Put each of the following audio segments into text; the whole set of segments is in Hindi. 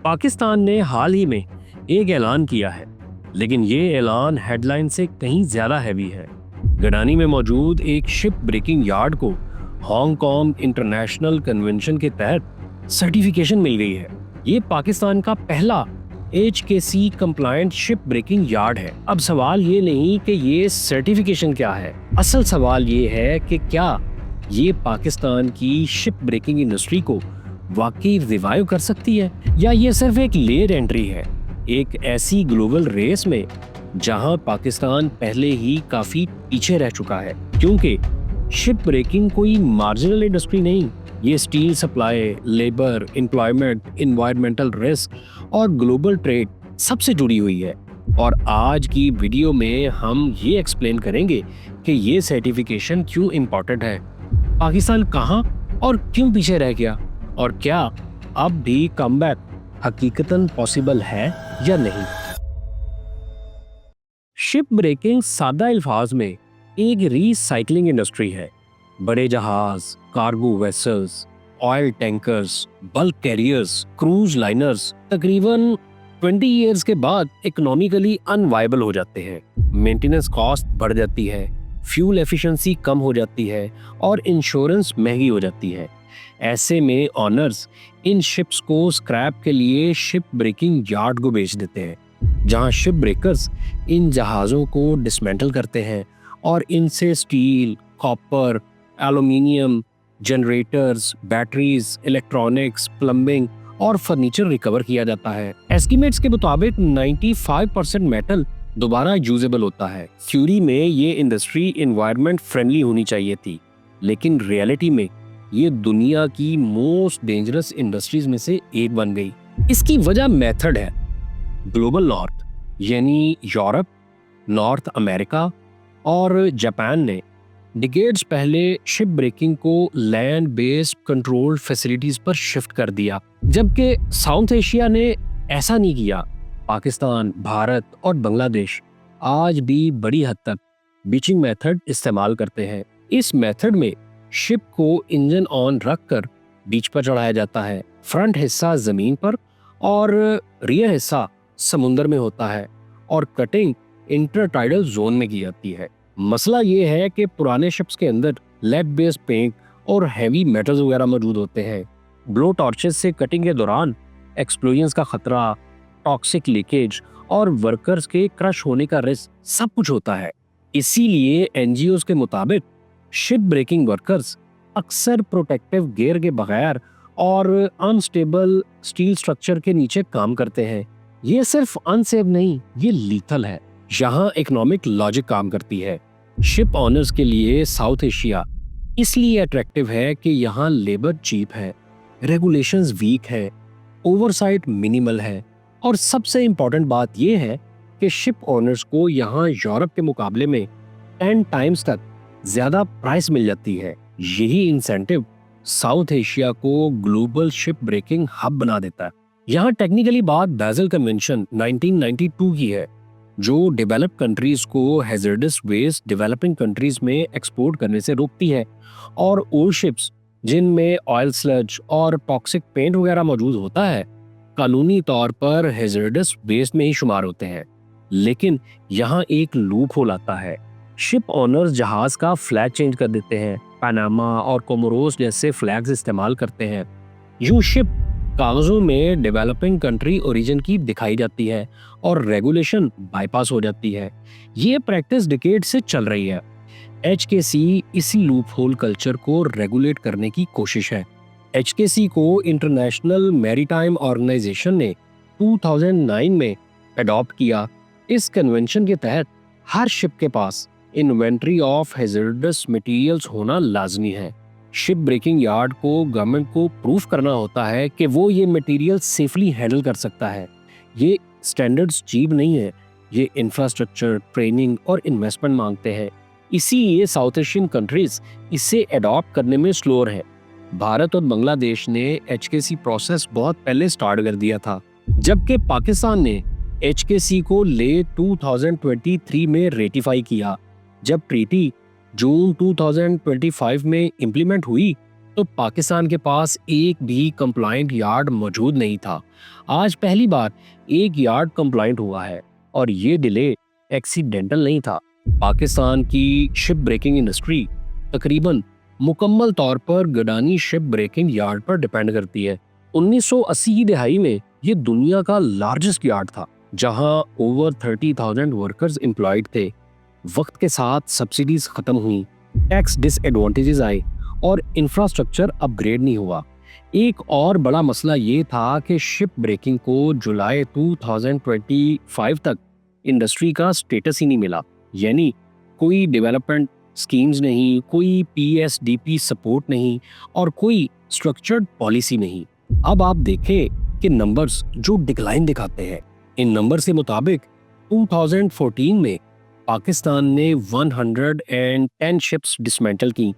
पाकिस्तान ने हाल ही में एक ऐलान किया है, लेकिन ये ऐलान हेडलाइन से कहीं ज्यादा हैवी है। गडानी में मौजूद एक शिप ब्रेकिंग यार्ड को हांगकांग इंटरनेशनल कन्वेंशन के तहत सर्टिफिकेशन मिल गई है। ये पाकिस्तान का पहला HKC compliant ship breaking yard है। अब सवाल ये नहीं कि ये सर्टिफिकेशन क्या है, असल सवाल ये है कि क्या ये पाकिस्तान की शिप ब्रेकिंग इंडस्ट्री को वाकई रिवाइव कर सकती है, या ये सिर्फ एक लेट एंट्री है एक ऐसी ग्लोबल रेस में जहां पाकिस्तान पहले ही काफी पीछे रह चुका है। क्योंकि शिप ब्रेकिंग कोई मार्जिनल इंडस्ट्री नहीं, ये steel supply, labour, employment, environmental risk और ग्लोबल ट्रेड सबसे जुड़ी हुई है। और आज की वीडियो में हम ये एक्सप्लेन करेंगे कि ये सर्टिफिकेशन क्यों इम्पोर्टेंट है, पाकिस्तान कहां और क्यों पीछे रह गया, और क्या अब भी कमबैक हकीकतन पॉसिबल है या नहीं। शिप ब्रेकिंग सादा अल्फाज में एक रीसाइक्लिंग इंडस्ट्री है। बड़े जहाज, cargo vessels, oil tankers, bulk carriers, cruise liners तकरीबन 20 इयर्स के बाद इकोनॉमिकली अनवायबल हो जाते हैं। मेंटेनेंस कॉस्ट बढ़ जाती है, फ्यूल एफिशिएंसी कम हो जाती है और इंश्योरेंस महंगी हो जाती है। ऐसे में ऑनर्स इन शिप्स को स्क्रैप के लिए शिप ब्रेकिंग यार्ड को बेच देते हैं, जहां शिप ब्रेकर्स इन जहाज़ों को डिसमेंटल करते हैं और इनसे steel, copper, aluminium, generators, batteries, electronics, plumbing और फर्नीचर रिकवर किया जाता है। एस्टिमेट्स के मुताबिक 95% मेटल दोबारा यूजेबल होता है। थ्योरी में ये इंडस्ट्री एनवायरनमेंट फ्रेंडली होनी चाहिए थी, लेकिन रियलिटी में ये दुनिया की मोस्ट डेंजरस इंडस्ट्रीज में से एक बन गई। इसकी वजह मेथड है। ग्लोबल नॉर्थ यानी यूरोप, नॉर्थ अमेरिका और जापान ने डिकेड्स पहले शिप ब्रेकिंग को लैंड बेस्ड कंट्रोल फैसिलिटीज पर शिफ्ट कर दिया, जबकि साउथ एशिया ने ऐसा नहीं किया। पाकिस्तान, भारत और बांग्लादेश आज भी बड़ी हद तक बीचिंग मेथड इस्तेमाल करते हैं। इस मेथड में शिप को इंजन ऑन रखकर बीच पर चढ़ाया जाता है। फ्रंट हिस्सा जमीन पर और रियर हिस्सा समुंदर में होता है और कटिंग इंटरटाइडल जोन में की जाती है। मसला ये है कि पुराने शिप्स के अंदर लेड बेस्ड पेंट और हैवी मेटल्स वगैरह मौजूद होते हैं। ब्लो टॉर्चेस से कटिंग के दौरान एक्सप्लोजन्स का खतरा, टॉक्सिक लीकेज और वर्कर्स के क्रश होने का रिस्क सब कुछ होता है। इसीलिए NGOs के मुताबिक शिप ब्रेकिंग वर्कर्स अक्सर प्रोटेक्टिव गियर के बगैर और अनस्टेबल स्टील स्ट्रक्चर के नीचे काम करते हैं। ये सिर्फ अनसेफ नहीं, ये लीथल है। यहाँ इकोनॉमिक लॉजिक काम करती है। शिप ऑनर्स के लिए साउथ एशिया इसलिए अट्रैक्टिव है कि यहाँ लेबर चीप है, रेगुलेशंस वीक है, ओवरसाइट मिनिमल है और सबसे इम्पोर्टेंट बात यह है कि शिप ऑनर्स को यहाँ यूरोप के मुकाबले में 10 टाइम्स तक ज्यादा प्राइस मिल जाती है। यही इंसेंटिव साउथ एशिया को ग्लोबल शिप ब्रेकिंग हब बना देता है। यहाँ टेक्निकली बात बेज़ल कन्वेंशन 1992 की है, जो डेवलप्ड कंट्रीज को हैजर्डस वेस्ट डेवलपिंग कंट्रीज में एक्सपोर्ट करने से रोकती है। और ओल्ड शिप्स जिनमें ऑयल स्लज और टॉक्सिक पेंट वगैरह मौजूद होता है, कानूनी तौर पर हैजर्डस वेस्ट में ही शुमार होते हैं। लेकिन यहाँ एक लूप होल आता है। शिप ऑनर्स जहाज का फ्लैग चेंज कर देते हैं, पनामा और कोमोरोस जैसे फ्लैग्स इस्तेमाल करते हैं। यूं शिप कागजों में डेवलपिंग कंट्री ओरिजिन की दिखाई जाती है और रेगुलेशन बाईपास हो जाती है। ये प्रैक्टिस डिकेड से चल रही है। HKC इसी लूप होल कल्चर को रेगुलेट करने की कोशिश है। HKC को इंटरनेशनल मैरीटाइम ऑर्गेनाइजेशन ने 2009 में अडॉप्ट किया। इस कन्वेंशन के तहत हर शिप के पास इन्वेंट्री ऑफ हैजर्डस मटेरियल्स होना लाजमी है। शिप ब्रेकिंग यार्ड को गवर्नमेंट को प्रूफ करना होता है कि वो ये मटेरियल सेफली हैंडल कर सकता है। ये स्टैंडर्ड्स चीप नहीं है, ये इंफ्रास्ट्रक्चर, ट्रेनिंग और इन्वेस्टमेंट मांगते हैं। इसीलिए साउथ एशियन कंट्रीज इसे अडॉप्ट करने में स्लोअर है। भारत और बांग्लादेश ने HKC प्रोसेस बहुत पहले स्टार्ट कर दिया था, जबकि पाकिस्तान ने HKC को लेट 2023 में रेटिफाई किया। जब ट्रीटी जून 2025 में इम्प्लीमेंट हुई तो पाकिस्तान के पास एक भी कंप्लायंट यार्ड मौजूद नहीं था। आज पहली बार एक यार्ड कंप्लायंट हुआ है और ये डिले एक्सीडेंटल नहीं था। पाकिस्तान की शिप ब्रेकिंग इंडस्ट्री तकरीबन मुकम्मल तौर पर गडानी शिप ब्रेकिंग यार्ड पर डिपेंड करती है। 1980 की दिहाई में ये दुनिया का लार्जेस्ट यार्ड था, जहां ओवर 30,000 वर्कर्स एम्प्लॉयड थे। वक्त के साथ सब्सिडीज खत्म हुई, टैक्स डिसएडवांटेजेस आए और इंफ्रास्ट्रक्चर अपग्रेड नहीं हुआ। एक और बड़ा मसला ये था कि शिप ब्रेकिंग को जुलाई 2025 तक इंडस्ट्री का स्टेटस ही नहीं मिला, यानी कोई डेवलपमेंट स्कीम्स नहीं, कोई पीएसडीपी सपोर्ट नहीं और कोई स्ट्रक्चर्ड पॉलिसी नहीं। अब आप देखें कि नंबर्स जो डिक्लाइन दिखाते हैं। इन नंबर के मुताबिक 2014 में पाकिस्तान ने 110 शिप्स डिसमेंटल की,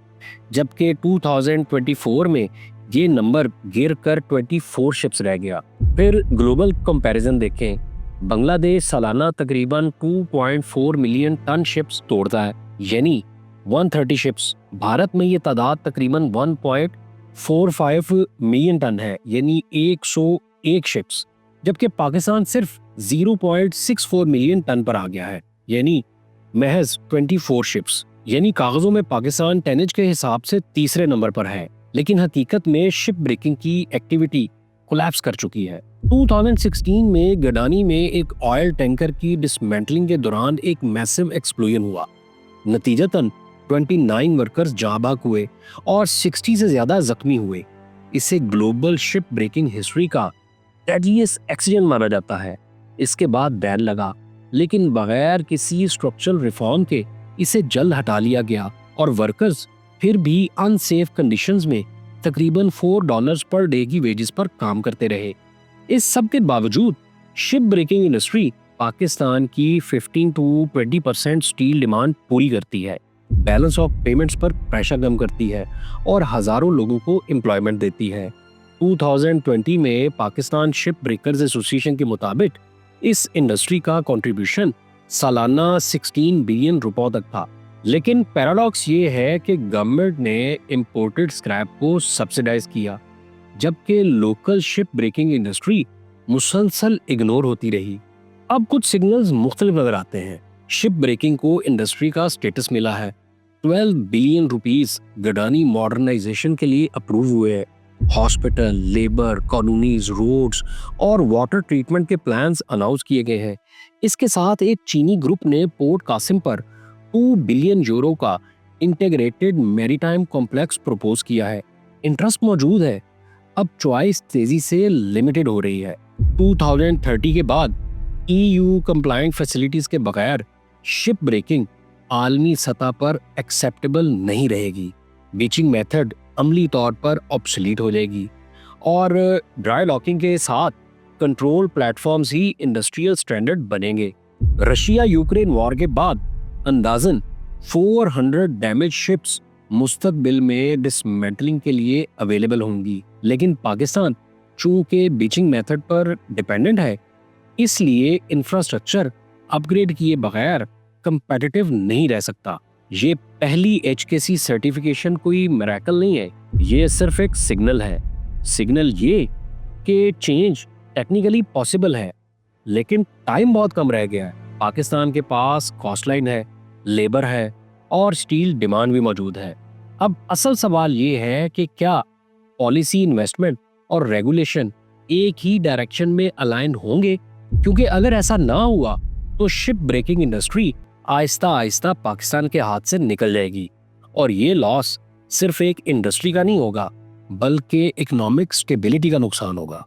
जबकि 2024 में ये नंबर गिर कर 24 शिप्स रह गया। फिर ग्लोबल कंपैरिजन देखें, बांग्लादेश सालाना तकरीबन 2.4 मिलियन टन शिप्स तोड़ता है, यानी 130 शिप्स। भारत में ये तादाद तकरीबन 1.45 मिलियन टन है, यानी 101 शिप्स, जबकि पाकिस्तान सिर्फ 0.64 मिलियन टन पर आ गया है, यानी महज 24 शिप्स। यानी कागजों में पाकिस्तान टनेज के हिसाब से तीसरे नंबर पर है, लेकिन हकीकत में शिप ब्रेकिंग की एक्टिविटी कोलैप्स कर चुकी है। 2016 में गडानी में एक ऑयल टैंकर की डिसमेंटलिंग के दौरान एक मैसिव एक्सप्लोजन हुआ। नतीजतन 29 वर्कर्स जाँ बाक हुए और 60 से ज्यादा जख्मी हुए। इसे ग्लोबल शिप ब्रेकिंग हिस्ट्री का डेडलीस्ट एक्सीडेंट माना जाता है। इसके बाद बैन लगा, लेकिन बगैर किसी स्ट्रक्चरल रिफॉर्म के इसे जल्द हटा लिया गया और वर्कर्स फिर भी अनसेफ कंडीशंस में तकरीबन $4 पर डे की वेजेस पर काम करते रहे। इस सब के बावजूद शिप ब्रेकिंग इंडस्ट्री पाकिस्तान की 15 to 20% स्टील डिमांड पूरी करती है, बैलेंस ऑफ पेमेंट्स पर प्रेशर कम करती है और हजारों लोगों को एम्प्लॉयमेंट देती है। 2020 में पाकिस्तान शिप ब्रेकर्स एसोसिएशन के मुताबिक इस इंडस्ट्री का कंट्रीब्यूशन सालाना 16 बिलियन रुपयों तक था। लेकिन पैराडॉक्स ये है कि गवर्नमेंट ने इंपोर्टेड स्क्रैप को सब्सिडाइज किया, जबकि लोकल शिप ब्रेकिंग इंडस्ट्री मुसलसल इग्नोर होती रही। अब कुछ सिग्नल्स मुख्तलिफ नजर आते हैं। शिप ब्रेकिंग को इंडस्ट्री का स्टेटस मिला है, 12 बिलियन रुपीस गडानी मॉडर्नाइजेशन के लिए अप्रूव हुए हैं। हॉस्पिटल, लेबर, कॉलोनीज, रोड्स और वाटर ट्रीटमेंट के प्लान्स अनाउंस किए गए हैं। इसके साथ एक चीनी ग्रुप ने पोर्ट कासिम पर 2 बिलियन यूरो का इंटीग्रेटेड मैरीटाइम कॉम्प्लेक्स प्रपोज किया है। इंटरेस्ट मौजूद है, अब चॉइस तेजी से लिमिटेड हो रही है। 2030 के बाद EU कंप्लायंट फैसिलिटीज के बगैर शिप ब्रेकिंग आलमी सतह पर एक्सेप्टेबल नहीं रहेगी। बीचिंग मेथड अमली तौर पर ऑब्सोलीट हो जाएगी और ड्राई लॉकिंग के साथ कंट्रोल प्लेटफॉर्म्स ही इंडस्ट्रियल स्टैंडर्ड बनेंगे। रशिया यूक्रेन वॉर के बाद अंदाजन 400 डैमेज शिप्स मुस्तकबिल में डिसमेंटलिंग के लिए अवेलेबल होंगी, लेकिन पाकिस्तान चूंकि बीचिंग मेथड पर डिपेंडेंट है, इसलिए इंफ्रास्ट्रक्चर अपग्रेड किए बगैर कंपेटिटिव नहीं रह सकता। ये पहली HKC सर्टिफिकेशन कोई मिरेकल नहीं है, ये सिर्फ एक सिग्नल है। सिग्नल ये कि चेंज टेक्निकली पॉसिबल है, लेकिन टाइम बहुत कम रह गया है। पाकिस्तान के पास कॉस्टलाइन है, लेबर है और स्टील डिमांड भी मौजूद है। अब असल सवाल ये है कि क्या पॉलिसी, इन्वेस्टमेंट और रेगुलेशन एक ही डायरेक्शन में अलाइन होंगे, क्योंकि अगर ऐसा ना हुआ तो ship breaking industry Aahista Aahista Pakistan के हाथ से निकल जाएगी और ये लॉस सिर्फ एक इंडस्ट्री का नहीं होगा, बल्कि इकोनॉमिक स्टेबिलिटी का नुकसान होगा।